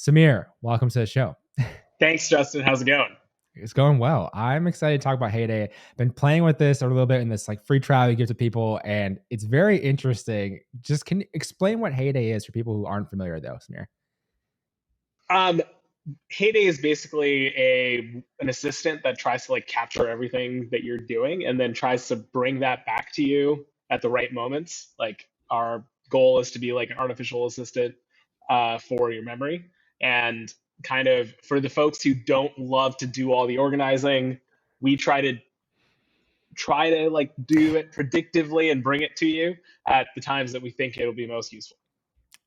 Samiur, welcome to the show. Thanks, Justin. How's it going? It's going well. I'm excited to talk about Heyday. Been playing with this a little bit in this like free trial you give to people, and it's very interesting. Just can you explain what Heyday is for people who aren't familiar, though, Samiur? Um, Heyday is basically an assistant that tries to like capture everything that you're doing and then tries to bring that back to you at the right moments. Like our goal is to be like an artificial assistant for your memory. And kind of for the folks who don't love to do all the organizing, we try to like do it predictively and bring it to you at the times that we think it'll be most useful.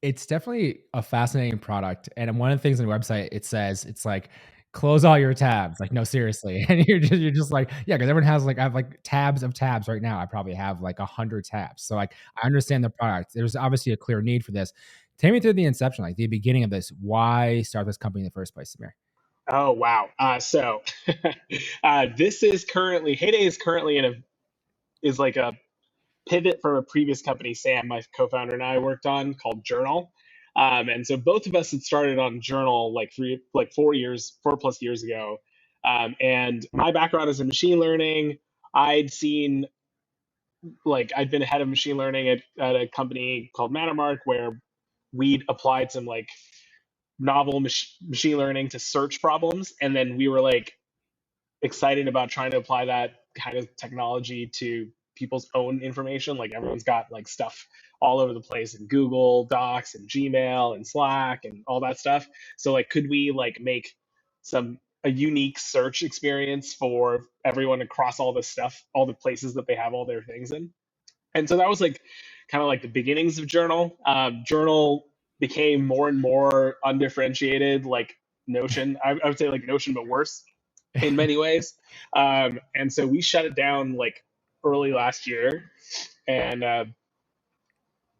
It's definitely a fascinating product, and one of the things on the website it says it's like close all your tabs. Like, no, seriously, and you're just like, yeah, because everyone has like I have like tabs of tabs right now. I probably have like 100 tabs. So like I understand the product. There's obviously a clear need for this. Take me through the inception, like the beginning of this. Why start this company in the first place, Samir? Oh wow! This is currently Heyday is currently is like a pivot from a previous company Sam, my co-founder, and I worked on called Journal. And so both of us had started on Journal like 4 plus years ago. And my background is in machine learning. I'd seen I'd been head of machine learning at a company called Mattermark where we'd applied some like novel machine learning to search problems, and then we were like excited about trying to apply that kind of technology to people's own information. Like everyone's got like stuff all over the place in Google Docs and Gmail and Slack and all that stuff. So like could we like make some a unique search experience for everyone across all the stuff, all the places that they have all their things in? And so that was like kind of like the beginnings of Journal. Journal became more and more undifferentiated, like Notion. I would say like Notion, but worse in many ways. And so we shut it down like early last year, and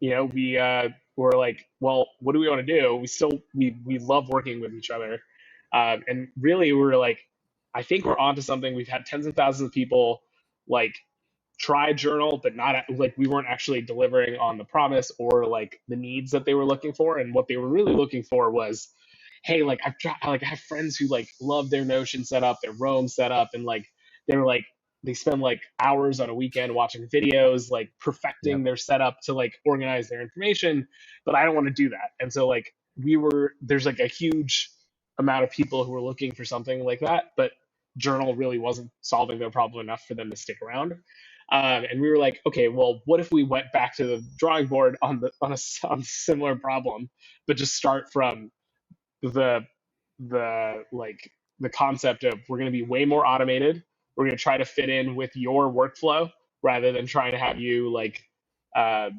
we were like, well, what do we want to do? We love working with each other, and really we were like, I think we're onto something. We've had tens of thousands of people like try Journal, but not like we weren't actually delivering on the promise or like the needs that they were looking for. And what they were really looking for was, hey, like I have friends who like love their Notion setup, their Roam setup, and like they were like they spend like hours on a weekend watching videos, like perfecting Yep. their setup to like organize their information. But I don't want to do that. And so like there's like a huge amount of people who were looking for something like that, but Journal really wasn't solving their problem enough for them to stick around. And we were like, okay, well, what if we went back to the drawing board on a similar problem, but just start from the the concept of we're going to be way more automated. We're going to try to fit in with your workflow rather than trying to have you like uh,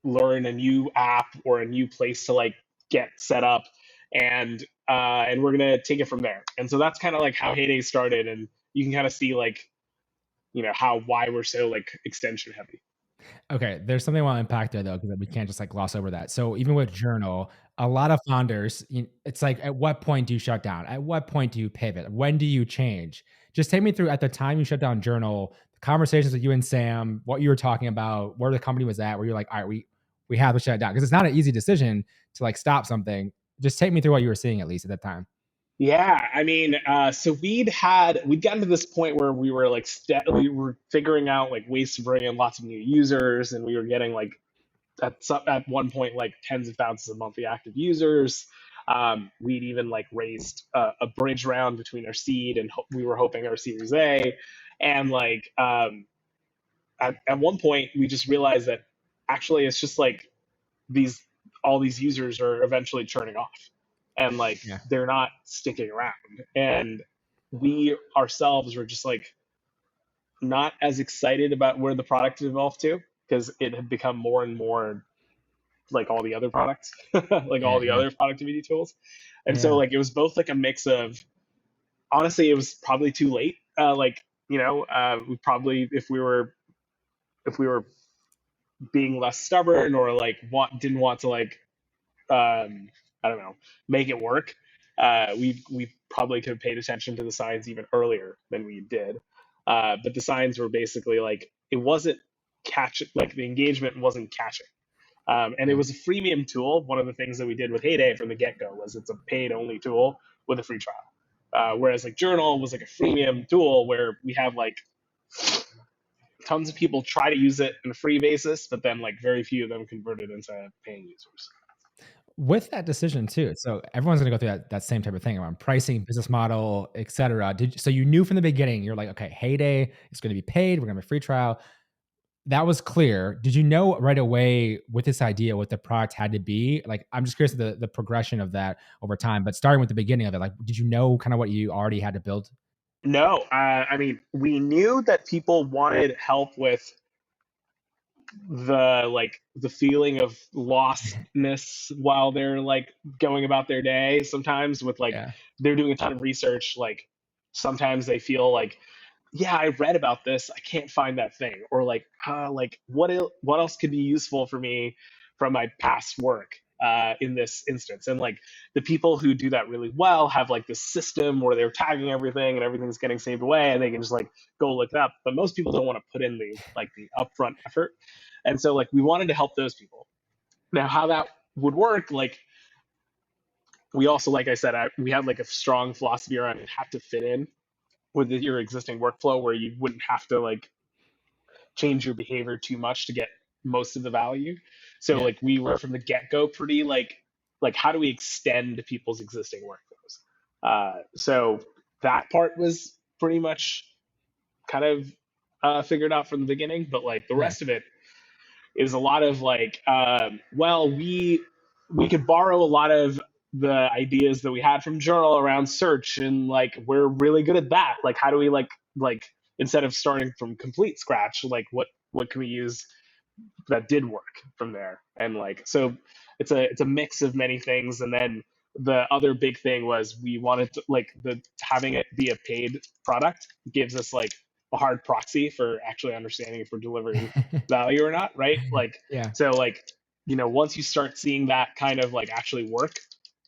learn a new app or a new place to like get set up, and we're going to take it from there. And so that's kind of like how Heyday started, and you can kind of see like how why we're so like extension heavy. Okay, there's something I want to unpack there though, because we can't just like gloss over that. So even with Journal, a lot of founders, it's like, at what point do you shut down? At what point do you pivot? When do you change? Just take me through at the time you shut down Journal, the conversations with you and Sam, what you were talking about, where the company was at, where you're like, all right, we have to shut it down because it's not an easy decision to like stop something. Just take me through what you were seeing at least at that time. Yeah, I mean, so we'd gotten to this point where we were like we were figuring out like ways to bring in lots of new users, and we were getting like at one point like tens of thousands of monthly active users. We'd even like raised a bridge round between our seed and we were hoping our Series A, and like at one point we just realized that actually it's just like these all these users are eventually churning off, and like Yeah. they're not sticking around, and we ourselves were just like not as excited about where the product had evolved to because it had become more and more like all the other products like all Yeah. the Yeah. other productivity tools. And so Yeah. like it was both like a mix of, honestly it was probably too late, we probably if we were being less stubborn or like didn't want to like I don't know, make it work. We probably could have paid attention to the signs even earlier than we did. But the signs were basically like it wasn't catching, like the engagement wasn't catching. And it Yeah. was a freemium tool. One of the things that we did with Heyday from the get-go was it's a paid-only tool with a free trial. Whereas like Journal was like a freemium tool where we have like tons of people try to use it on a free basis, but then like very few of them converted into paying users. With that decision too, so everyone's gonna go through that same type of thing around pricing, business model, et cetera. So you knew from the beginning, you're like, "Okay, Heyday is gonna be paid, we're gonna have a free trial." That was clear. Did you know right away with this idea what the product had to be? Like, I'm just curious the progression of that over time, but starting with the beginning of it, like, did you know kinda what you already had to build? No, I mean, we knew that people wanted help with the feeling of lostness while they're like going about their day. Sometimes with like Yeah. they're doing a ton of research, like sometimes they feel like, yeah, I read about this, I can't find that thing, or like what else could be useful for me from my past work in this instance. And like the people who do that really well have like this system where they're tagging everything and everything's getting saved away and they can just like go look it up. But most people don't want to put in the upfront effort. And so like we wanted to help those people. Now how that would work, like we also, like I said, we had like a strong philosophy around it had to fit in with your existing workflow where you wouldn't have to like change your behavior too much to get most of the value. So Yeah. like we were from the get-go pretty like how do we extend people's existing workflows? So that part was pretty much kind of figured out from the beginning, but like the Yeah. rest of it is a lot of like, well, we could borrow a lot of the ideas that we had from Journal around search, and like we're really good at that. Like, how do we like instead of starting from complete scratch, like what can we use that did work from there? And like so, it's a mix of many things, and then the other big thing was we wanted to like the having it be a paid product gives us like a hard proxy for actually understanding if we're delivering value or not, right? Like, Yeah. so like, once you start seeing that kind of like actually work,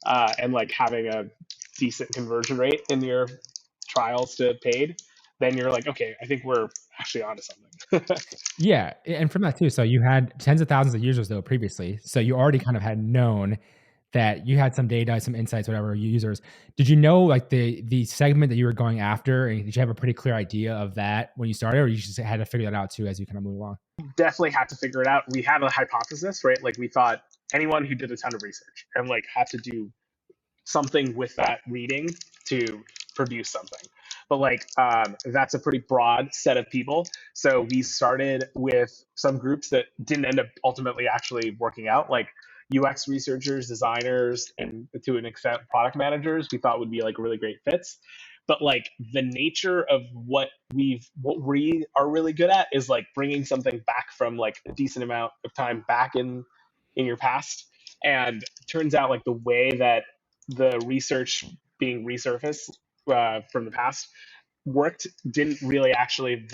and like having a decent conversion rate in your trials to paid, then you're like, okay, I think we're actually onto something. Yeah, and from that too, so you had tens of thousands of users though previously, so you already kind of had known that you had some data, some insights, whatever, users. Did you know, like, the segment that you were going after, and did you have a pretty clear idea of that when you started, or you just had to figure that out too as you kinda move along? Definitely had to figure it out. We had a hypothesis, right? Like we thought anyone who did a ton of research and like had to do something with that reading to produce something. But like that's a pretty broad set of people. So we started with some groups that didn't end up ultimately actually working out, like UX researchers, designers, and to an extent product managers. We thought would be like really great fits. But like the nature of what we are really good at is like bringing something back from like a decent amount of time back in your past. And it turns out like the way that the research being resurfaced from the past worked didn't really actually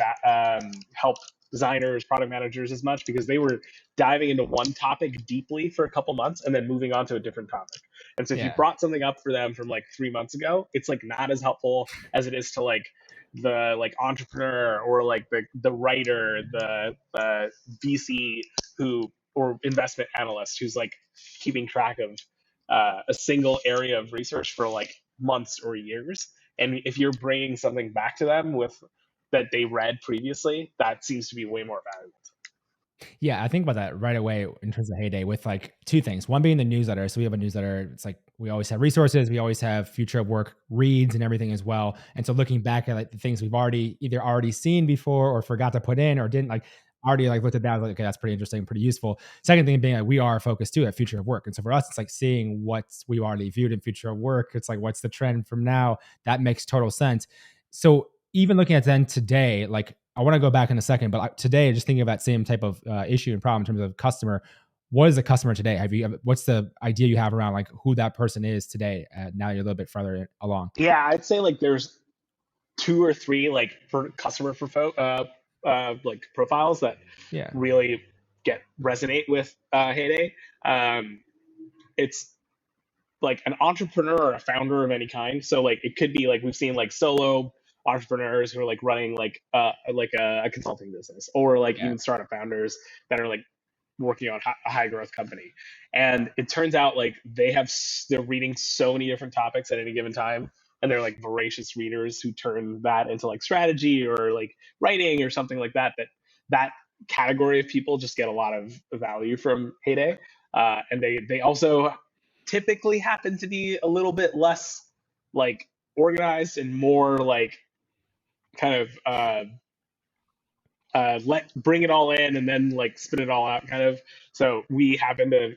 help designers, product managers as much because they were diving into one topic deeply for a couple months and then moving on to a different topic. And so if you Yeah. brought something up for them from like 3 months ago, it's like not as helpful as it is to like the like entrepreneur or like the writer, the VC who or investment analyst who's like keeping track of a single area of research for like months or years. And if you're bringing something back to them with that they read previously, that seems to be way more valuable. Yeah, I think about that right away in terms of Heyday with like 2 things. One being the newsletter. So we have a newsletter. It's like we always have resources, we always have future of work reads and everything as well. And so looking back at like the things we've already seen before or forgot to put in or didn't like already like looked at that, I was like, okay, that's pretty interesting, pretty useful. Second thing being like we are focused too at future of work. And so for us, it's like seeing what's we already viewed in future of work. It's like what's the trend from now? That makes total sense. So even looking at then today, like I want to go back in a second, but today, just thinking of that same type of issue and problem in terms of customer. What is a customer today? What's the idea you have around like who that person is today? Now you're a little bit further along. Yeah, I'd say like there's two or three like for customer like profiles that Yeah, really get resonate with Heyday. It's like an entrepreneur or a founder of any kind. So like it could be like we've seen like solo entrepreneurs who are like running like a consulting business, or like yeah, even startup founders that are like working on a high growth company. And it turns out like they're reading so many different topics at any given time, and they're like voracious readers who turn that into like strategy or like writing or something like that. That category of people just get a lot of value from Heyday, and they also typically happen to be a little bit less like organized and more like kind of let bring it all in and then like spit it all out kind of. So we happen to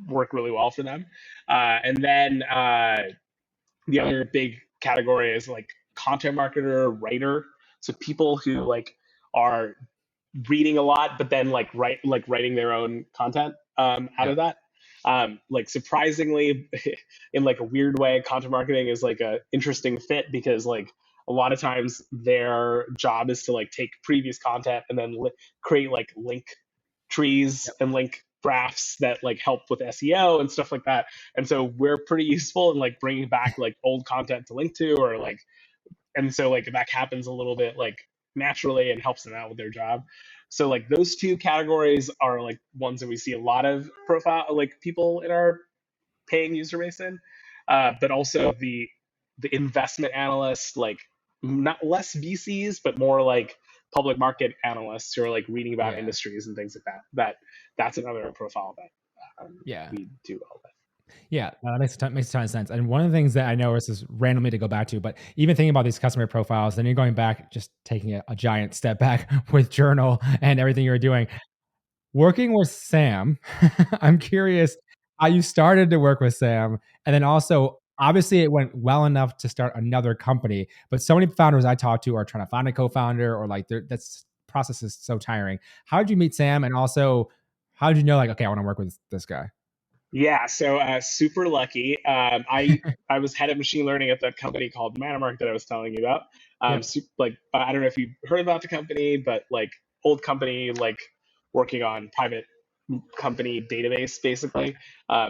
work really well for them. And then the other big category is like content marketer, writer. So people who like are reading a lot, but then writing their own content out Yeah. of that. Like surprisingly, in like a weird way, content marketing is like a interesting fit because like a lot of times their job is to like take previous content and then create like link trees Yep. and link graphs that like help with SEO and stuff like that. And so we're pretty useful in like bringing back like old content to link to or like, and so like that happens a little bit like naturally and helps them out with their job. So like those two categories are like ones that we see a lot of profile like people in our paying user base in, but also the investment analysts, like not less VCs, but more like public market analysts who are like reading about Yeah. industries and things like that. That's another profile that Yeah. we do well with. Yeah, that makes a ton of sense. And one of the things that I know is just randomly to go back to, but even thinking about these customer profiles, then you're going back, just taking a giant step back with Journal and everything you were doing. Working with Sam, I'm curious how you started to work with Sam, and then also obviously it went well enough to start another company. But so many founders I talk to are trying to find a co-founder, or like that's process is so tiring. How did you meet Sam, and also how did you know like okay, I want to work with this guy? Yeah, so super lucky. I was head of machine learning at that company called Manamark that I was telling you about. Yep. Like I don't know if you heard about the company, but like old company, like working on private company database basically.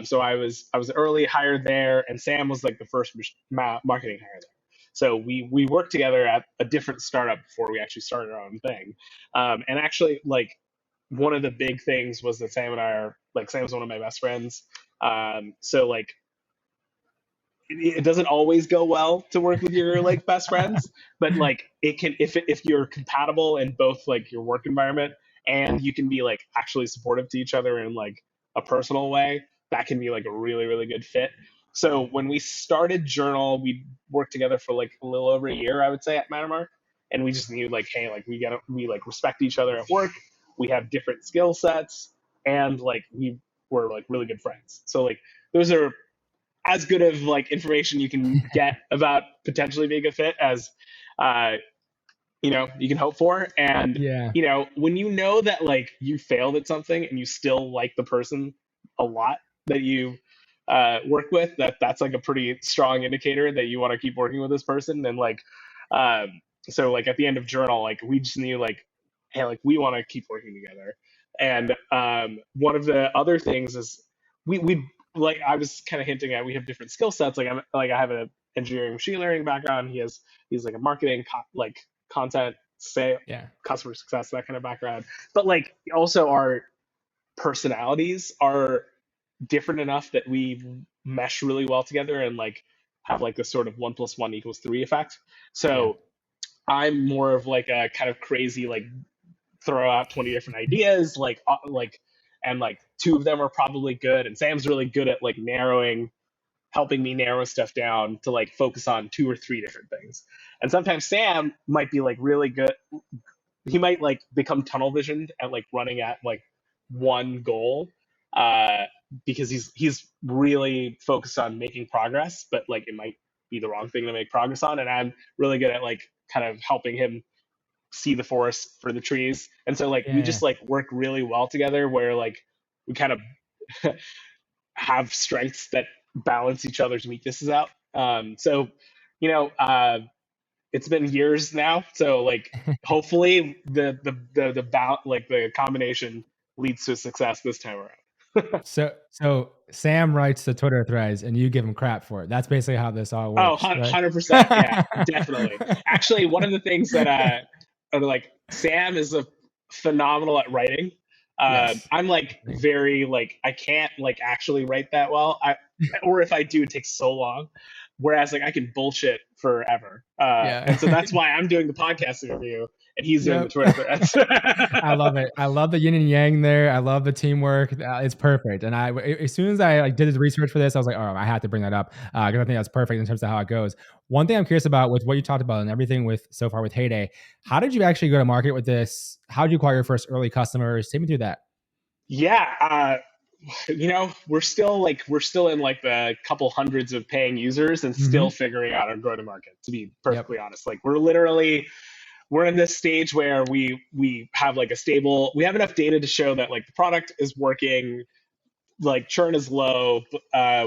So I was early hired there, and Sam was like the first marketing hire there. So we worked together at a different startup before we actually started our own thing. And actually, like one of the big things was that Sam and I are like Sam's one of my best friends. So like it doesn't always go well to work with your like best friends, but like it can if you're compatible in both like your work environment and you can be like actually supportive to each other in like a personal way, that can be like a really really good fit. So when we started Journal, we worked together for like a little over a year, I would say, at Manamark, and we just knew like, hey, like we like respect each other at work. We have different skill sets, and like we were like really good friends. So like those are as good of like information you can get about potentially being a fit as uh, you can hope for. And Yeah. when you know that like you failed at something and you still like the person a lot that you work with, that's like a pretty strong indicator that you want to keep working with this person. And like so like at the end of Journal, like we just knew like, hey, like we want to keep working together. And one of the other things is we like I was kind of hinting at, we have different skill sets. Like I have an engineering machine learning background. He's like a marketing like content, say Yeah. customer success, that kind of background. But like also our personalities are different enough that we mesh really well together and like have like this sort of 1 + 1 = 3 effect. Yeah. So I'm more of like a kind of crazy like throw out 20 different ideas like and like two of them are probably good, and Sam's really good at like helping me narrow stuff down to like focus on two or three different things. And sometimes Sam might be like really good. He might like become tunnel visioned at like running at like one goal, uh, because he's really focused on making progress, but like it might be the wrong thing to make progress on. And I'm really good at like kind of helping him see the forest for the trees. And so like we Yeah. just like work really well together where like we kind of have strengths that balance each other's weaknesses out. So, you know, it's been years now. So like, hopefully like the combination leads to success this time around. So Sam writes the Twitter threads and you give him crap for it. That's basically how this all Oh, works, right? 100%. Yeah, definitely. Actually, one of the things that are like Sam is a phenomenal at writing. Yes. I'm like Agree. very like I can't like actually write that well. Or if I do, it takes so long. Whereas like I can bullshit forever. And so Yeah. that's why I'm doing the podcast interview and he's doing the Yep. Twitter threads. I love it. I love the yin and yang there. I love the teamwork. It's perfect. And as soon as I like did the research for this, I was like, oh, I had to bring that up because I think that's perfect in terms of how it goes. One thing I'm curious about with what you talked about and everything with so far with Heyday, how did you actually go to market with this? How did you acquire your first early customers? Take me through that. Yeah, we're still in like the couple hundreds of paying users and still Hmm. figuring out our go to market, to be Yep. perfectly honest. Like we're in this stage where we have like we have enough data to show that like the product is working, like churn is low.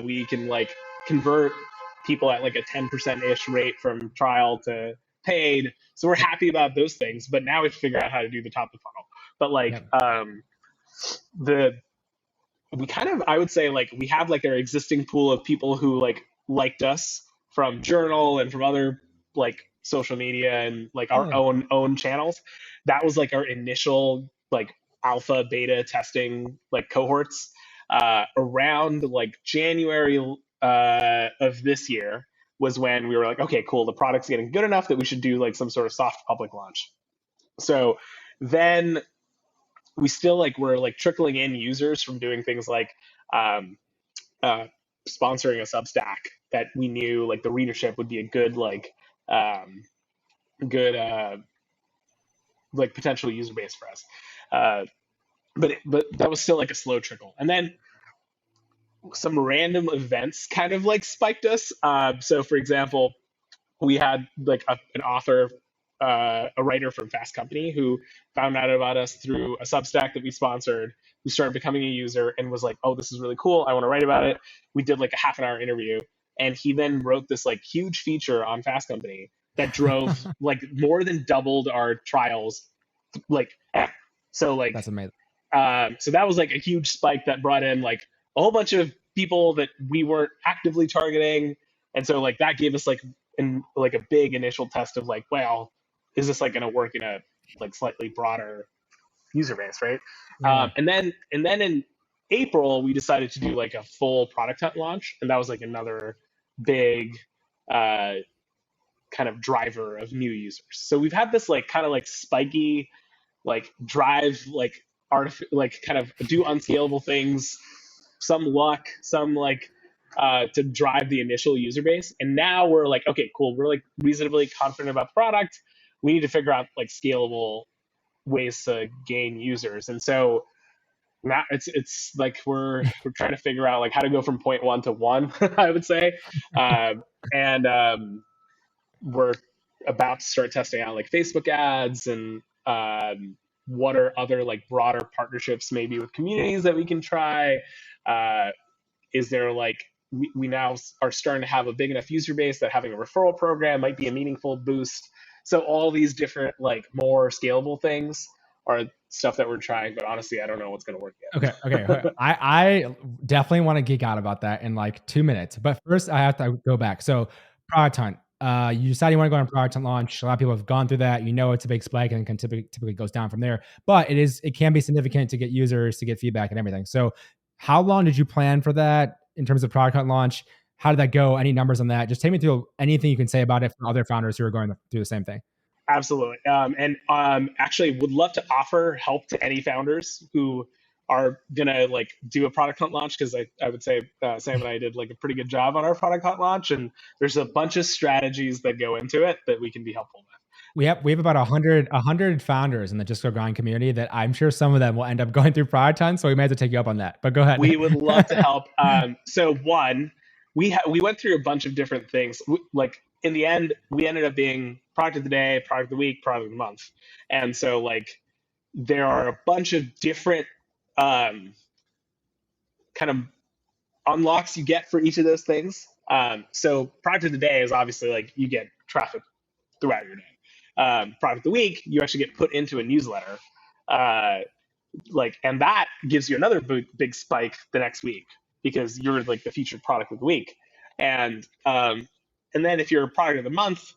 We can like convert people at like a 10% ish rate from trial to paid. So we're Yep. happy about those things, but now we have to figure out how to do the top of the funnel. But like Yep. the we kind of, I would say, like we have like our existing pool of people who like liked us from journal and from other like social media and like our Yeah. own channels. That was like our initial like alpha beta testing like cohorts. Around like January of this year was when we were like, okay, cool, the product's getting good enough that we should do like some sort of soft public launch. So then we still like we're like trickling in users from doing things like um, uh, sponsoring a Substack that we knew like the readership would be a good um, good like potential user base for us. Uh, but that was still like a slow trickle, and then some random events kind of like spiked us. So for example, we had like an author, a writer from Fast Company who found out about us through a Substack that we sponsored, who started becoming a user and was like, oh, this is really cool. I want to write about it. We did like a half an hour interview. And he then wrote this like huge feature on Fast Company that drove like more than doubled our trials. Like, so like, That's amazing. so that was like a huge spike that brought in like a whole bunch of people that we weren't actively targeting. And so like that gave us like a big initial test of like, well, is this like going to work in a like slightly broader user base, right? Yeah. And then in April we decided to do like a full product hunt launch, and that was like another big uh, kind of driver of new users. So we've had this like kind of like spiky like drive like like kind of do unscalable things, some luck, some like to drive the initial user base. And now we're like, okay, cool, we're like reasonably confident about the product. We need to figure out like scalable ways to gain users. And so now it's like we're trying to figure out like how to go from point one to one, I would say. And We're about to start testing out like Facebook ads and what are other like broader partnerships maybe with communities that we can try. Uh, is there like we now are starting to have a big enough user base that having a referral program might be a meaningful boost. So all these different like more scalable things are stuff that we're trying, but honestly, I don't know what's going to work Okay, okay. yet. I definitely want to geek out about that in like 2 minutes, but first I have to go back. So product hunt. You decide you want to go on a product hunt launch. A lot of people have gone through that. You know it's a big spike and can typically goes down from there. But it can be significant to get users to get feedback and everything. So how long did you plan for that in terms of product hunt launch? How did that go? Any numbers on that? Just take me through anything you can say about it from other founders who are going through the same thing. Absolutely. And actually would love to offer help to any founders who are gonna like do a product hunt launch, because I would say Sam and I did like a pretty good job on our product hunt launch, and there's a bunch of strategies that go into it that we can be helpful with. We have about 100 founders in the Just Go Grind community that I'm sure some of them will end up going through product hunt, so we may have to take you up on that. But go We ahead. would love to help. So one, we went through a bunch of different things. Like in the end, we ended up being product of the day, product of the week, product of the month, and so like there are a bunch of different um, kind of unlocks you get for each of those things. So product of the day is obviously like you get traffic throughout your day. Product of the week, you actually get put into a newsletter, uh, and that gives you another big spike the next week because you're like the featured product of the week. And then if you're a product of the month,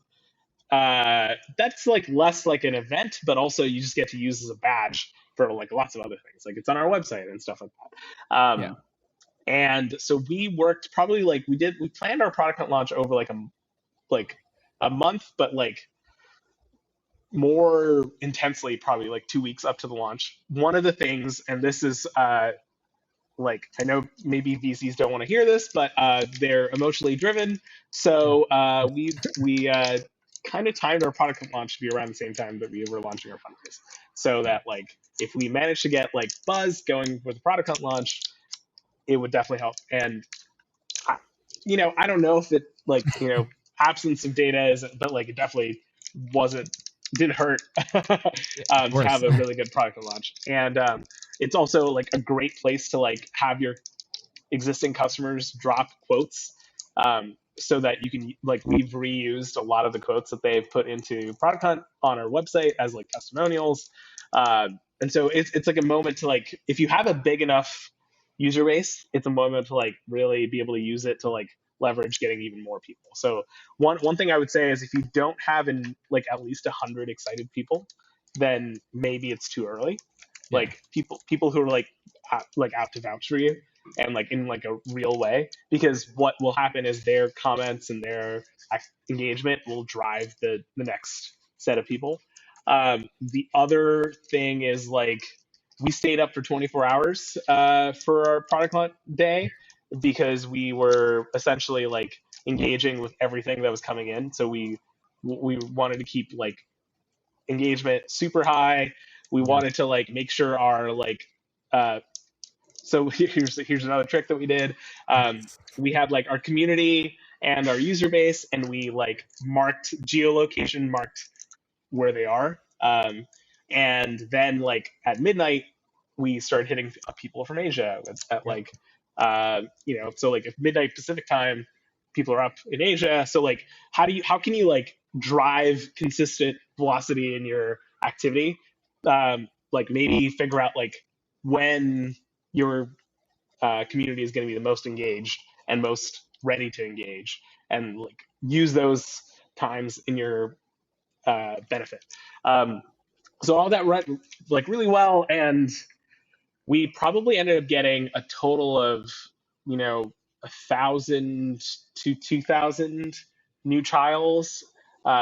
that's like less like an event, but also you just get to use as a badge. for like lots of other things. Like it's on our website and stuff like that. Yeah. And so we worked probably like we planned our product hunt launch over like a month, but like more intensely probably like 2 weeks up to the launch. One of the things, and this is like I know maybe VCs don't want to hear this, but they're emotionally driven. Yeah. So we kind of timed our product launch to be around the same time that we were launching our fundraise, so that like if we managed to get like buzz going with the product hunt launch, it would definitely help. And I don't know if it like absence of data is, but like it definitely wasn't didn't hurt Of to course. have a really good product launch. And it's also like a great place to like have your existing customers drop quotes, so that you can like we've reused a lot of the quotes that they've put into Product Hunt on our website as like testimonials. And so it's like a moment to like if you have a big enough user base, it's a moment to like really be able to use it to like leverage getting even more people. So one thing I would say is if you don't have like at least 100 excited people, then maybe it's too early. Yeah. Like people who are like out to vouch for you and like in like a real way, because what will happen is their comments and their engagement will drive the next set of people. The other thing is like we stayed up for 24 hours for our product hunt day because we were essentially like engaging with everything that was coming in. So we wanted to keep like engagement super high. We Yeah. wanted to like make sure our like uh, so here's another trick that we did. We had like our community and our user base, and we like geolocation marked where they are. And then like at midnight, we started hitting people from Asia at Yep. like, so like if midnight Pacific time, people are up in Asia. So like, how can you like drive consistent velocity in your activity? Like maybe figure out like when your community is going to be the most engaged and most ready to engage, and like use those times in your benefit. Um, so all that went like really well, and we probably ended up getting a total of 1,000 to 2,000 new trials,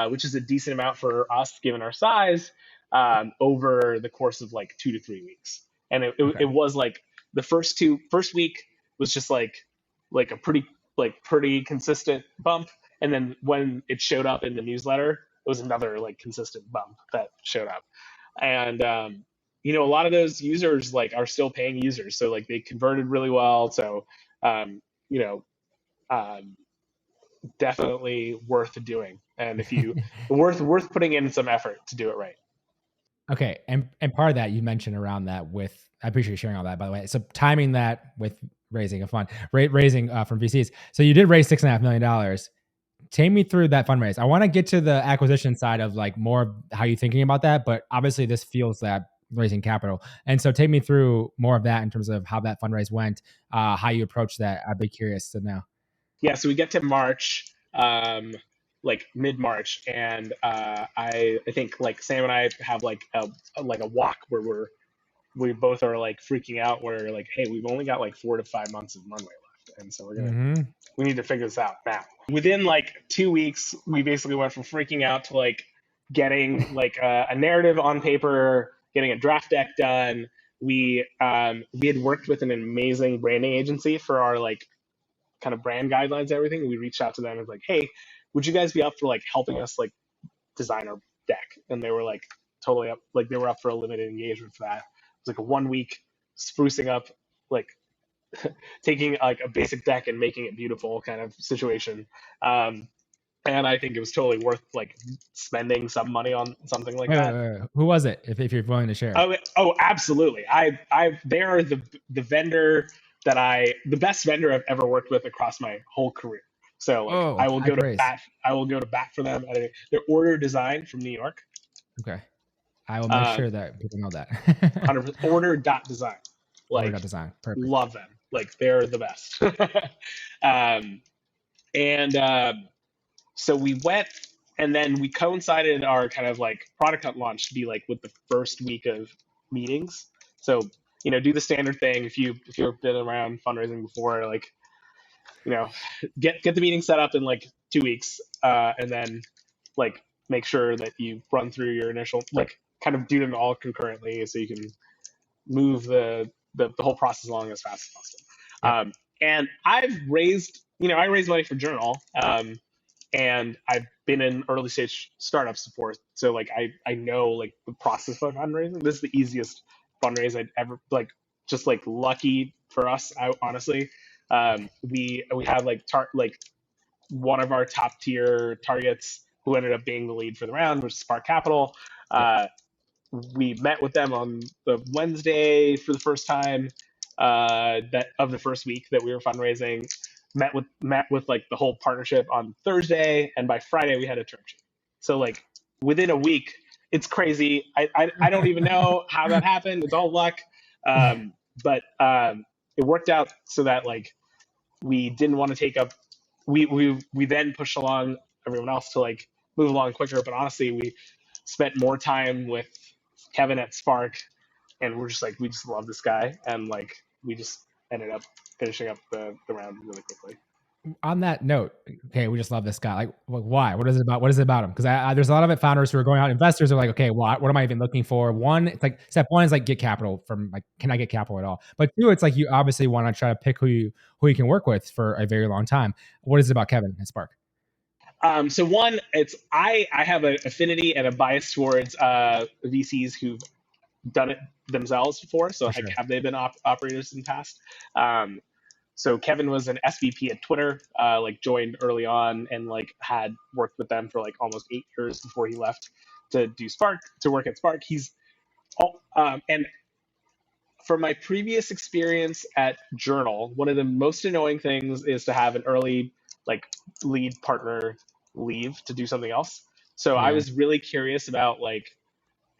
which is a decent amount for us given our size, over the course of like 2 to 3 weeks. And it Okay. was like the first week was just like a pretty consistent bump, and then when it showed up in the newsletter, it was another like consistent bump that showed up. And a lot of those users like are still paying users, so like they converted really well. So um, you know um, definitely worth doing, and if you worth putting in some effort to do it right. Okay, and part of that you mentioned around that with I appreciate you sharing all that by the way. So timing that with raising a fund, raising from VCs. So you did raise $6.5 million. Take me through that fundraise. I want to get to the acquisition side of like more of how you're thinking about that, but obviously this feels that raising capital. And so take me through more of that in terms of how that fundraise went, how you approached that. I'd be curious to know. Yeah, so we get to March, like mid March, and I think like Sam and I have like a walk where we both are like freaking out. Where like, hey, we've only got like 4 to 5 months of runway left, and so Mm-hmm. we need to figure this out now. Within like 2 weeks, we basically went from freaking out to like getting like a narrative on paper, getting a draft deck done. We had worked with an amazing branding agency for our like kind of brand guidelines and everything. We reached out to them and was like, hey, would you guys be up for like helping us like design our deck? And they were like totally up, like they were up for a limited engagement for that. It was like a 1 week sprucing up, like taking like a basic deck and making it beautiful kind of situation. And I think it was totally worth like spending some money on something like that. Wait. Who was it? If you're willing to share. Oh, absolutely. They are the vendor the best vendor I've ever worked with across my whole career. So like Oh, high praise. I will go to bat for them. Their Order Design from New York. Okay, I will make Um, sure that people know that. 100% Order.design. Order Like design, perfect. love them. Like they're the best. um, and so we went, and then we coincided our kind of like product hunt launch to be like with the first week of meetings. So, do the standard thing. If you've been around fundraising before, like, get the meeting set up in like 2 weeks, and then like make sure that you run through your initial, like, kind of do them all concurrently so you can move the whole process along as fast as possible. Yep. And I raised money for Journal, and I've been in early stage startups before, so like I know like the process of fundraising. This is the easiest fundraise I'd ever, like, just like lucky for us. Honestly, we had like one of our top tier targets who ended up being the lead for the round, which is Spark Capital. Yep. We met with them on the Wednesday for the first time, that of the first week that we were fundraising. Met with like the whole partnership on Thursday, and by Friday we had a term sheet. So like within a week, it's crazy. I don't even know how that happened. It's all luck, but it worked out so that like we didn't want to take up. We then pushed along everyone else to like move along quicker. But honestly, we spent more time with Kevin at Spark, and we're just like, we just love this guy, and like we just ended up finishing up the round really quickly. On that note, okay, we just love this guy. Like, why? What is it about? What is it about him? Because there's a lot of founders who are going out. Investors are like, okay, what am I even looking for? One, it's like step one is like get capital from, like, can I get capital at all? But two, it's like you obviously want to try to pick who you can work with for a very long time. What is it about Kevin and Spark? So one, it's I have an affinity and a bias towards VCs who've done it themselves before. So like, have they been operators in the past? So Kevin was an SVP at Twitter, like joined early on, and like had worked with them for like almost 8 years before he left to work at Spark. And from my previous experience at Journal, one of the most annoying things is to have an early like lead partner leave to do something else. So I was really curious about like,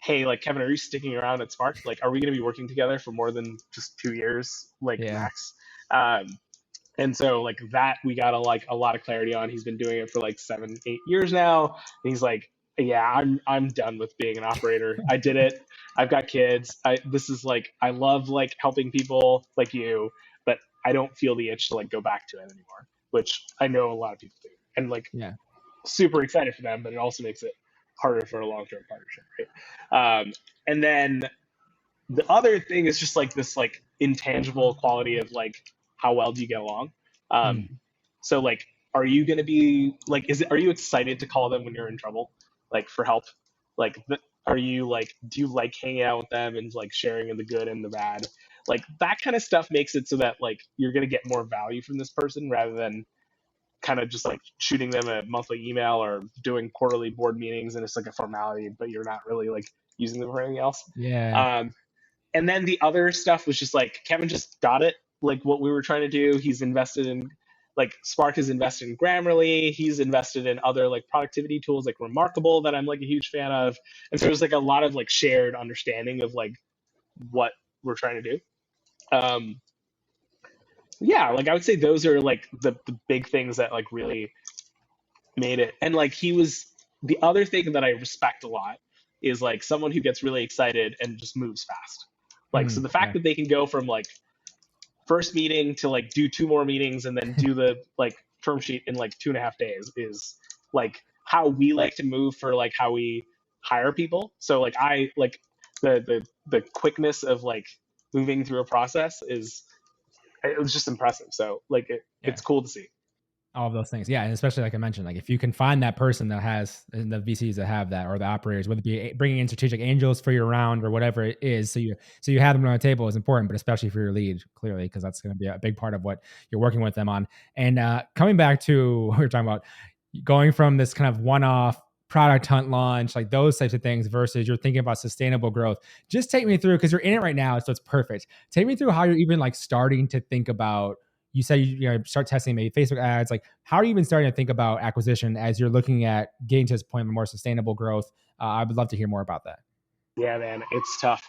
hey, like, Kevin, are you sticking around at Spark? Like, are we going to be working together for more than just 2 years, like max? And so like that we got a lot of clarity on. He's been doing it for like 7-8 years now. And he's like, yeah, I'm done with being an operator. I did it. I've got kids. This is like, I love like helping people like you, but I don't feel the itch to like go back to it anymore, which I know a lot of people do. And like, super excited for them, but it also makes it harder for a long-term partnership, right? And then the other thing is just like this like intangible quality of like, how well do you get along? So like, are you going to be like, are you excited to call them when you're in trouble, like for help? Like, are you like, do you like hanging out with them and like sharing in the good and the bad? Like that kind of stuff makes it so that like you're going to get more value from this person rather than kind of just like shooting them a monthly email or doing quarterly board meetings and it's like a formality, but you're not really like using them for anything else. And then the other stuff was just like, Kevin just got it, like what we were trying to do. He's invested in, like, Spark is invested in Grammarly. He's invested in other like productivity tools like Remarkable that I'm like a huge fan of. And so there's like a lot of like shared understanding of like what we're trying to do. Like I would say those are like the big things that like really made it. And like the other thing that I respect a lot is like someone who gets really excited and just moves fast. Like, so the fact that they can go from like first meeting to like do 2 more meetings and then do the like term sheet in like 2.5 days is like how we like to move for like how we hire people. So like I like the quickness of like moving through a process it was just impressive. So like it's cool to see. All of those things. Yeah. And especially like I mentioned, like if you can find that person that has, and the VCs that have that, or the operators, whether it be bringing in strategic angels for your round or whatever it is. So you have them on the table is important, but especially for your lead, clearly, because that's going to be a big part of what you're working with them on. And coming back to what we were talking about, going from this kind of one-off product hunt launch, like those types of things versus you're thinking about sustainable growth. Just take me through, because you're in it right now. So it's perfect. Take me through how you're even like starting to think about, you said you start testing maybe Facebook ads. Like, how are you even starting to think about acquisition as you're looking at getting to this point of more sustainable growth? I would love to hear more about that. Yeah, man, it's tough.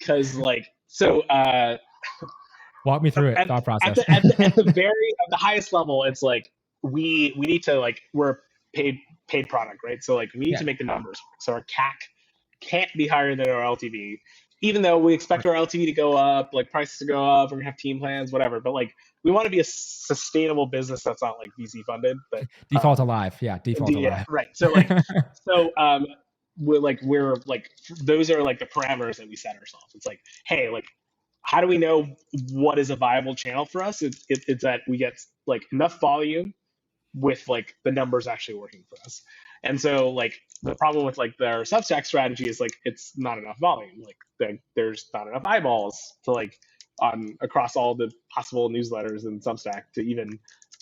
Cause like, so, walk me through it, thought process. At the highest level, it's like, we need to like, we're a paid product, right? So like we need to make the numbers work. So our CAC can't be higher than our LTV, even though we expect our LTV to go up, like prices to go up, we're gonna have team plans, whatever. But like we want to be a sustainable business that's not like VC funded, but Default alive. Yeah, default yeah, alive. right. So like so we're like those are like the parameters that we set ourselves. It's like, hey, like how do we know what is a viable channel for us? It's that we get like enough volume with like the numbers actually working for us. And so like the problem with like their Substack strategy is like it's not enough volume. Like there's not enough eyeballs to like on across all the possible newsletters in Substack to even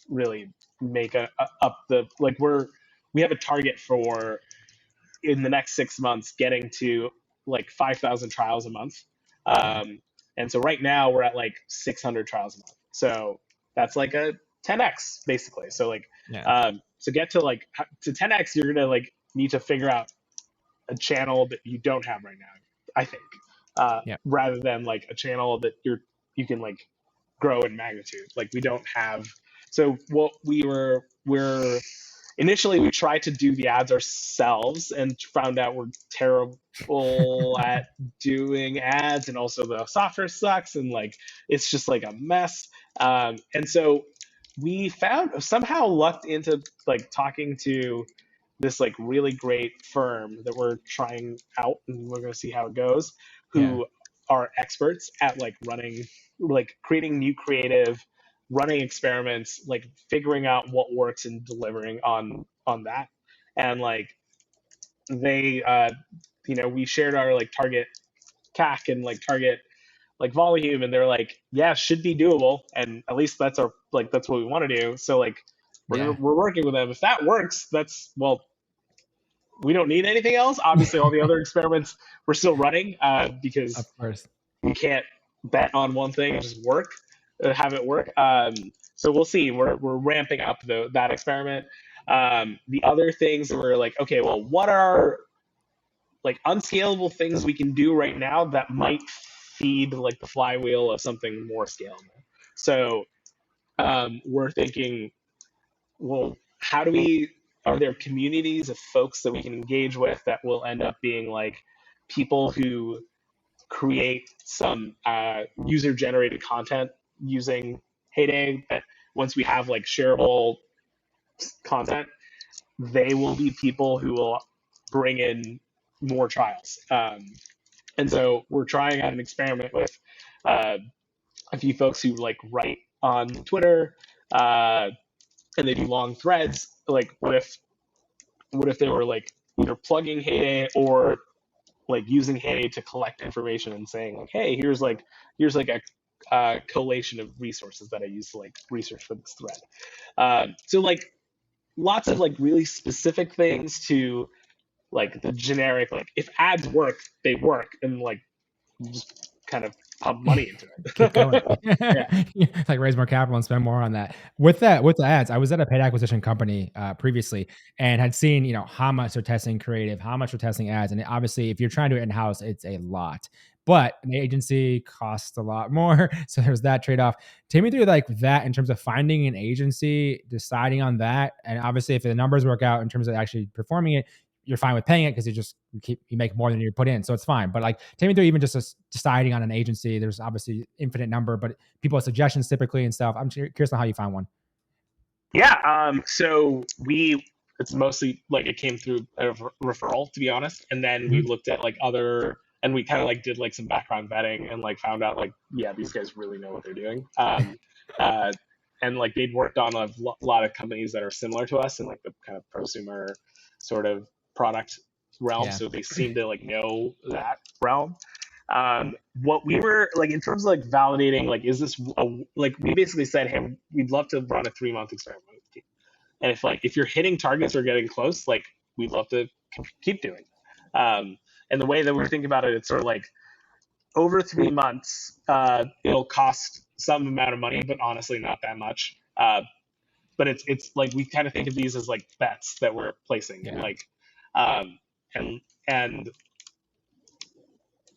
really make up the like we have a target for in the next 6 months getting to like 5,000 trials a month. Yeah. And so right now we're at like 600 trials a month. So that's like a 10x basically. So like Yeah. to get to like to 10x, you're gonna like need to figure out a channel that you don't have right now. I think Yeah. rather than like a channel that you can like grow in magnitude. Like we don't have. So what we're initially we tried to do the ads ourselves and found out we're terrible at doing ads, and also the software sucks and like it's just like a mess. And so we found somehow lucked into like talking to this like really great firm that we're trying out, and we're going to see how it goes, Yeah. who are experts at like running like creating new creative, running experiments, like figuring out what works and delivering on that. And like they we shared our like target CAC and like target like volume, and they're like, yeah, should be doable, and at least that's our like that's what we want to do. So like Yeah. we're working with them. If that works, that's well, we don't need anything else. Obviously all the other experiments we're still running because Of course. we can't bet on one thing and just have it work. So we'll see. We're ramping up that experiment. The other things that we're like, okay, well, what are like unscalable things we can do right now that might feed like the flywheel of something more scalable? So we're thinking, well, how do we? Are there communities of folks that we can engage with that will end up being like people who create some user generated content using Heyday? That once we have like shareable content, they will be people who will bring in more trials. And so we're trying out an experiment with uh, a few folks who like write on Twitter and they do long threads. Like, what if they were like either plugging Heyday or like using Heyday to collect information and saying like, hey, here's like a collation of resources that I use to like research for this thread. So like lots of like really specific things to like the generic like if ads work, they work, and like just kind of pump money into Keep going. it. Yeah. Like raise more capital and spend more on that. With the ads, I was at a paid acquisition company previously and had seen, how much they're testing creative, how much they're testing ads. And obviously if you're trying to do it in-house, it's a lot. But an agency costs a lot more. So there's that trade-off. Take me through like that in terms of finding an agency, deciding on that. And obviously if the numbers work out in terms of actually performing it, you're fine with paying it because you make more than you put in, so it's fine. But like, take me through even just deciding on an agency. There's obviously infinite number, but people have suggestions typically and stuff. I'm curious on how you find one. Yeah. So it's mostly like it came through a referral, to be honest, and then we Mhm. looked at like other, and we kind of like did like some background vetting and like found out like, yeah, these guys really know what they're doing. Uh, and like they'd worked on a lot of companies that are similar to us in like the kind of prosumer sort of product realm, Yeah, so they seem to like know that realm. What we were like in terms of like validating, like, is this like we basically said, hey, we'd love to run a 3-month experiment with you, and if you're hitting targets or getting close, like we'd love to keep doing it. And the way that we're thinking about it, it's sort of like over 3 months, it'll cost some amount of money, but honestly not that much. But it's like we kind of think of these as like bets that we're placing, and yeah, like um, and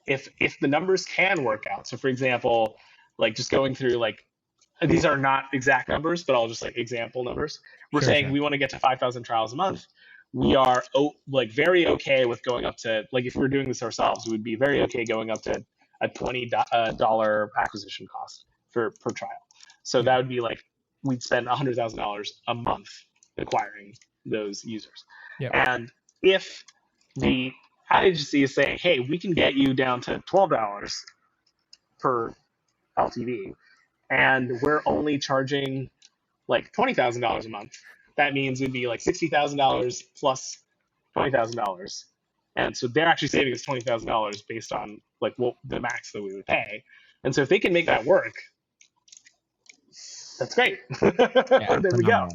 if the numbers can work out. So for example, like just going through like these are not exact numbers, but I'll just like example numbers. We're sure, saying sure. we want to get to 5,000 trials a month. we are like very okay with going up to, like, if we were doing this ourselves, we would be very okay going up to a $20 acquisition cost per trial. So Yeah. that would be like we'd spend $100,000 a month acquiring those users. Yep. And if the ad agency is saying, hey, we can get you down to $12 per LTV, and we're only charging like $20,000 a month, that means it'd be like $60,000 plus $20,000. And so they're actually saving us $20,000 based on like what the max that we would pay. And so if they can make that work, that's great. Yeah, There we go.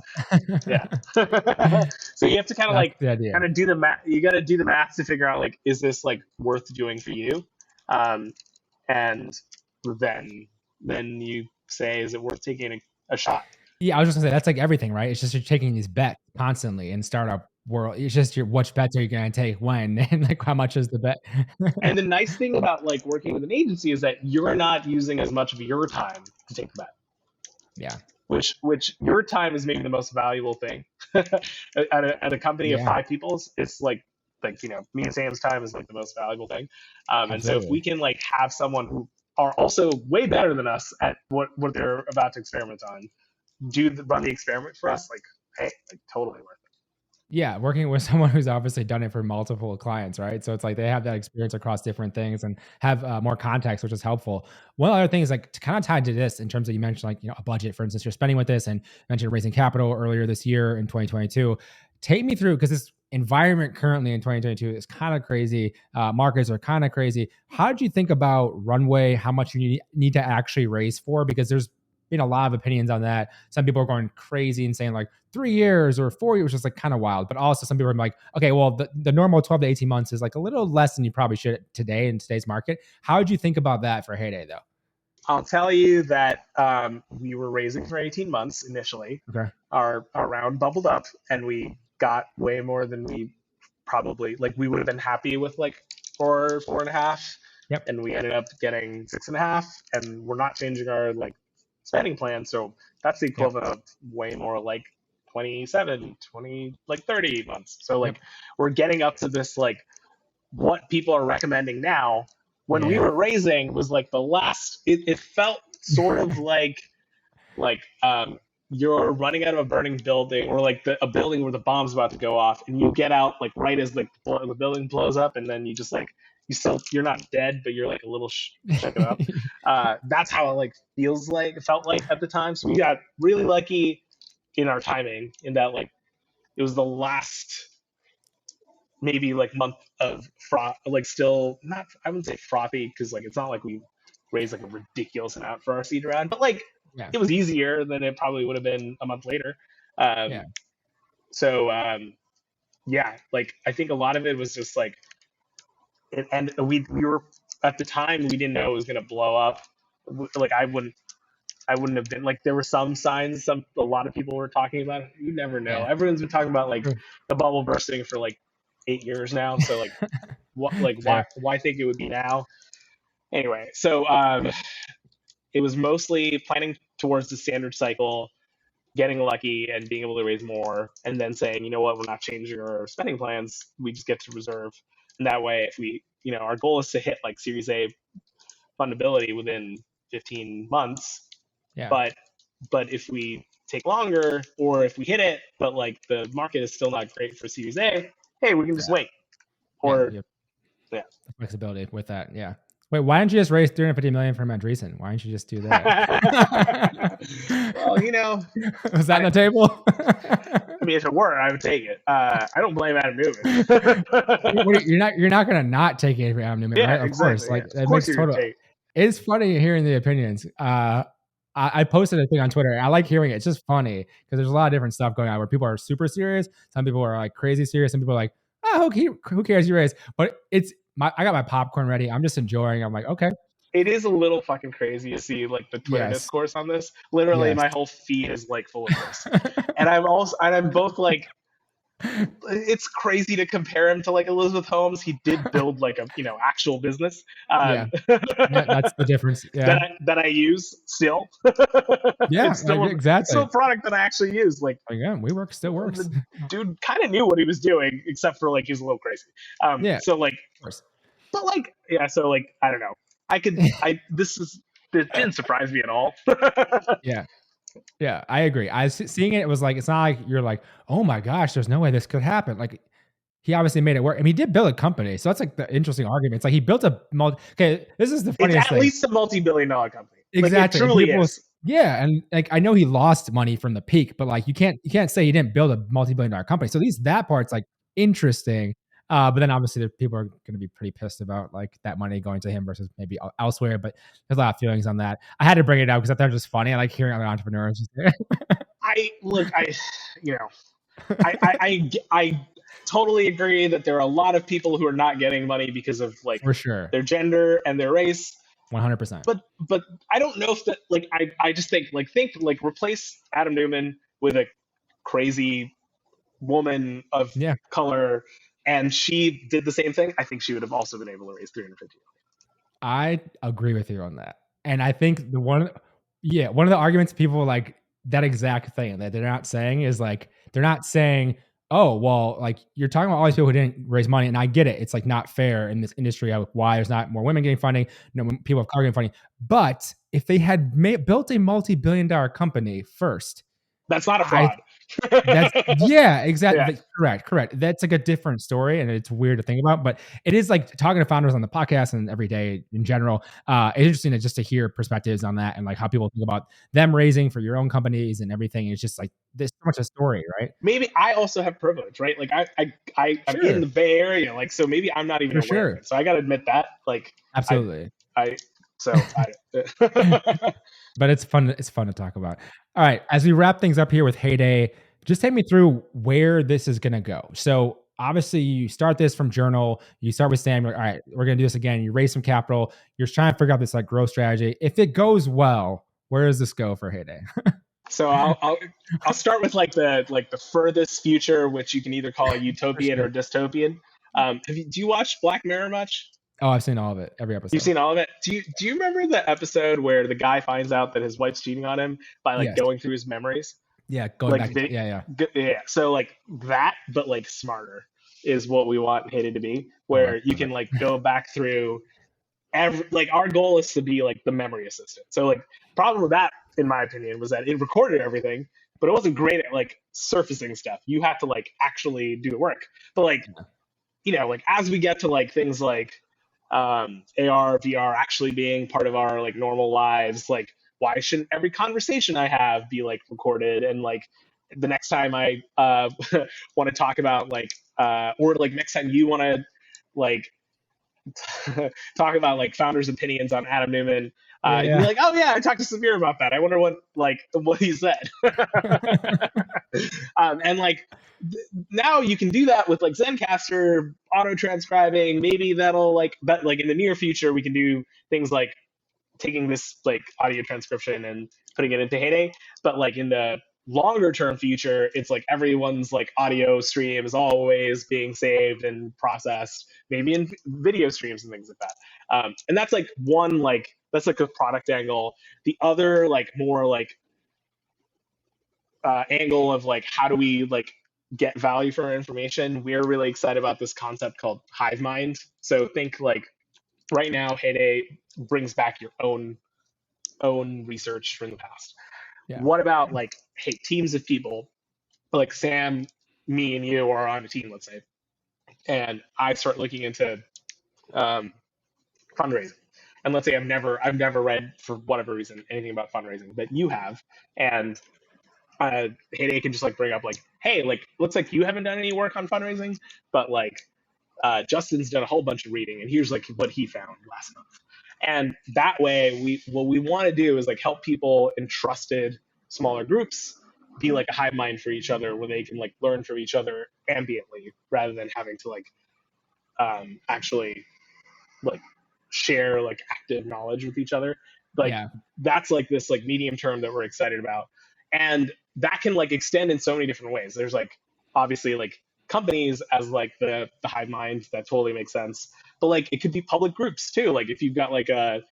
Yeah. So you have to kind of like do the math. You got to do the math to figure out like, is this like worth doing for you? And then you say, is it worth taking a shot? Yeah, I was just gonna say that's like everything, right? It's just you're taking these bets constantly in startup world. It's just which bets are you gonna take when and like how much is the bet? And the nice thing about like working with an agency is that you're not using as much of your time to take the bet. Yeah. Which your time is maybe the most valuable thing. at a company of 5 people, it's like me and Sam's time is like the most valuable thing. And so if we can like have someone who are also way better than us at what they're about to experiment on, run the experiment for us, like, hey, like, totally worth it. Yeah, working with someone who's obviously done it for multiple clients, right? So it's like they have that experience across different things and have more context, which is helpful. One other thing is like to kind of tie to this in terms of, you mentioned like, a budget, for instance, you're spending with this, and mentioned raising capital earlier this year in 2022. Take me through, because this environment currently in 2022 is kind of crazy. Markets are kind of crazy. How did you think about runway? How much you need to actually raise for? Because there's been a lot of opinions on that. Some people are going crazy and saying like 3 years or 4 years, which is like kind of wild. But also some people are like, okay, well, the normal 12 to 18 months is like a little less than you probably should today in today's market. How did you think about that for Heyday though? I'll tell you that we were raising for 18 months initially. Okay. Our round bubbled up and we got way more than we probably, like, we would have been happy with like 4.5. Yep. And we ended up getting 6.5, and we're not changing our like spending plan. So that's the equivalent of way more like 27, 20, like 30 months. So like we're getting up to this, like what people are recommending now. When we were raising was like the last, it felt sort of like you're running out of a burning building, or like a building where the bomb's about to go off, and you get out like right as the building blows up, and then you just like, you're not dead, but you're like a little shaken up. That's how it like felt like at the time. So we got really lucky in our timing, in that like it was the last maybe like month of like still not, I wouldn't say frothy, because like it's not like we raised like a ridiculous amount for our seed round, but like it was easier than it probably would have been a month later. So like I think a lot of it was just like, and we were at the time, we didn't know it was going to blow up. Like I wouldn't have been like, there were some signs, a lot of people were talking about it. You never know. Everyone's been talking about like the bubble bursting for like 8 years now. So like, why think it would be now? Anyway, so it was mostly planning towards the standard cycle, getting lucky and being able to raise more, and then saying, you know what, we're not changing our spending plans. We just get to reserve. And that way, if we, our goal is to hit like Series A fundability within 15 months. Yeah. But if we take longer, or if we hit it, but like the market is still not great for Series A, hey, we can just wait. Or flexibility with that. Yeah. Wait, why didn't you just raise $350 million from Andreessen? Why didn't you just do that? Well, was that on the table? I mean, if it were, I would take it. I don't blame Adam Neumann. You're not gonna not take it for Adam Neumann, right? Of course, like that makes total. It's funny hearing the opinions. I posted a thing on Twitter. I like hearing it. It's just funny because there's a lot of different stuff going on where people are super serious. Some people are like crazy serious. Some people are like, oh, who cares? You raise. But I got my popcorn ready. I'm just enjoying. I'm like, okay. It is a little fucking crazy to see like the Twitter discourse on this. Literally, my whole feed is like full of this. And I'm both like, it's crazy to compare him to like Elizabeth Holmes. He did build like a actual business Yeah. Yeah, that's the difference. Yeah. that I use still. Yeah, like, It's still exactly. a product that I actually use. Like Like, yeah, WeWork still works. the dude kind of knew what he was doing, except for like he was a little crazy. Yeah, So like, of course. but like yeah, so like I don't know. This didn't surprise me at all. Yeah. Yeah, I agree. Seeing it, it was like it's not like you're like, "Oh my gosh, there's no way this could happen." Like, he obviously made it work. I mean, he did build a company, so that's like the interesting argument. It's like he built a multi okay, this is the It's funniest at thing. least a multi-billion-dollar company. Like it Exactly, and truly people is. yeah, and, like, I know he lost money from the peak, but, like, you can't say he didn't build a multi-billion-dollar company. So at least that part's, like, interesting, but then obviously the people are gonna be pretty pissed about, like, that money going to him versus maybe elsewhere, but there's a lot of feelings on that. I had to bring it up because I thought it was just funny. I like hearing other entrepreneurs just I look, I, you know, I totally agree that there are a lot of people who are not getting money because of like for sure, their gender and their race. 100%. But I don't know if that like I just think like replace Adam Neumann with a crazy woman of Yeah. color and she did the same thing. I think she would have also been able to raise 350. I agree with you on that. And I think one of the arguments people like that exact thing that they're not saying is like they're not saying, "Oh, well, like you're talking about all these people who didn't raise money," and I get it. It's like not fair in this industry of why there's not more women getting funding, people of color getting funding. But if they had built a multi-billion-dollar company first, That's not a I fraud. that's yeah, exactly. Yeah. Correct. That's like a different story, and it's weird to think about, but it is like talking to founders on the podcast and every day in general. It's interesting just to hear perspectives on that and like how people think about them raising for your own companies and everything. It's just like there's so much a story, right? Maybe I also have privilege, right? Like I'm in Sure, the Bay Area, like so maybe I'm not even for aware of sure, it. So I got to admit that, like I absolutely. I so I But it's fun. It's fun to talk about. All right, as we wrap things up here with Heyday, just take me through where this is going to go. So obviously, you start this from Journal. You start with Sam. You're like, all right, we're going to do this again. You raise some capital. You're trying to figure out this like growth strategy. If it goes well, where does this go for Heyday? so I'll start with like the furthest future, which you can either call a For utopian or sure. dystopian. Do you watch Black Mirror much? Oh, I've seen all of it, every You've episode. seen all of it. Do you remember the episode where the guy finds out that his wife's cheating on him by like Yes. going through his memories? Yeah, going Like back. Yeah, yeah. yeah, so like that but like smarter is what we want Hated to be, Oh, I where you love can it. like go back through every like our goal is to be like the memory assistant. So like problem with that in my opinion was that it recorded everything but it wasn't great at like surfacing stuff. You have to like actually do the work. But like Yeah, like as we get to like things like AR, VR actually being part of our like normal lives, like why shouldn't every conversation I have be like recorded and like the next time I want to talk about like or like next time you want to like talk about like founders' opinions on Adam Neumann, you can be yeah. like, oh yeah, I talked to Samiur about that. I wonder what he said. And like now you can do that with like Zencaster auto transcribing. Maybe that'll like, but like in the near future, we can do things like taking this like audio transcription and putting it into Heyday. But like in the longer term future, it's like everyone's like audio stream is always being saved and processed, maybe in video streams and things like that. And that's like one like that's like a product angle. The other like more like angle of like how do we like get value for our information, we're really excited about this concept called hive mind. So think like right now Heyday brings back your own research from the past. Yeah. What about like, hey, teams of people like Sam, me, and you are on a team, let's say, and I start looking into um, fundraising, and let's say I've never read for whatever reason anything about fundraising, but you have, and Heyday can just like bring up like, hey, like looks like you haven't done any work on fundraising, but like Justin's done a whole bunch of reading, and here's like what he found last month. And that way, what we want to do is like help people in trusted smaller groups be like a hive mind for each other, where they can like learn from each other ambiently rather than having to like actually like share like active knowledge with each other. Like Yeah. that's like this like medium term that we're excited about, and that can like extend in so many different ways. There's like obviously like companies as like the hive mind, that totally makes sense. But like it could be public groups too. Like if you've got like a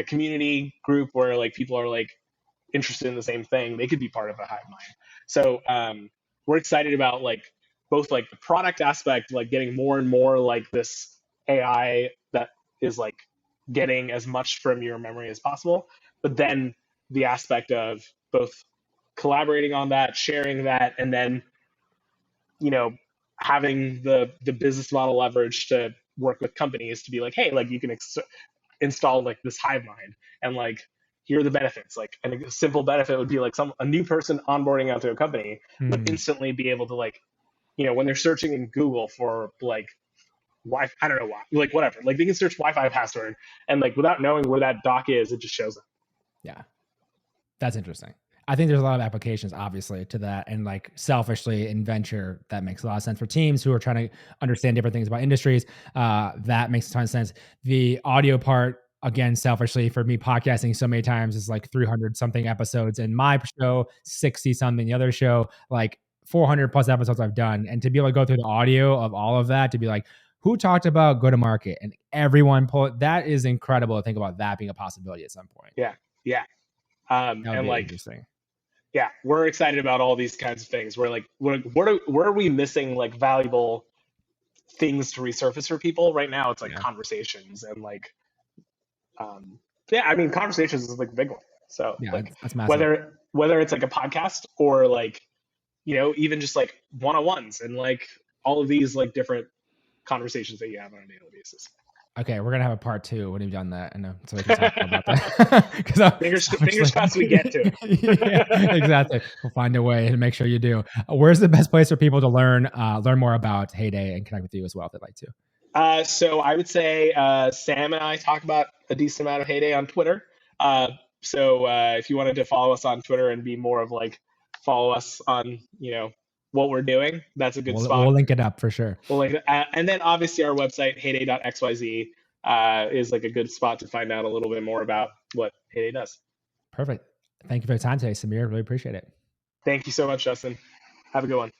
community group where like people are like interested in the same thing, they could be part of a hive mind. So we're excited about like both like the product aspect, like getting more and more like this AI that is like getting as much from your memory as possible, but then the aspect of both collaborating on that, sharing that, and then you know having the business model leverage to work with companies to be like, hey, like you can install like this hive mind, and like here are the benefits. Like, and a simple benefit would be like a new person onboarding onto a company would instantly be able to like, when they're searching in Google for like Wi-Fi, I don't know why, like whatever, like they can search Wi-Fi password, and like without knowing where that doc is, it just shows up. Yeah, that's interesting. I think there's a lot of applications, obviously, to that. And like selfishly in venture, that makes a lot of sense for teams who are trying to understand different things about industries. That makes a ton of sense. The audio part, again, selfishly for me, podcasting so many times is like 300 something episodes in my show, 60 something the other show, like 400 plus episodes I've done. And to be able to go through the audio of all of that, to be like, who talked about go to market, and everyone pull it. That is incredible to think about that being a possibility at some point. Yeah. Yeah. That would And be like, interesting. yeah, we're excited about all these kinds of things. We're like, where are we missing like valuable things to resurface for people right now? It's like conversations and like, yeah, I mean, conversations is like a big one. So Yeah, like that's massive. whether it's like a podcast or like, even just like one-on-ones and like all of these like different conversations that you have on a daily basis. Okay, we're gonna have a part 2 when you've done that, and so we can talk more about that. Because Fingers crossed we get to it. Yeah, exactly. We'll find a way to make sure you do. Where's the best place for people to learn more about Heyday and connect with you as well if they'd like to? So I would say Sam and I talk about a decent amount of Heyday on Twitter. So if you wanted to follow us on Twitter and be more of like follow us on what we're doing, that's a good spot. We'll link it up for sure. And then obviously our website heyday.xyz is like a good spot to find out a little bit more about what Heyday does. Perfect. Thank you for your time today, Samiur. Really appreciate it. Thank you so much, Justin. Have a good one.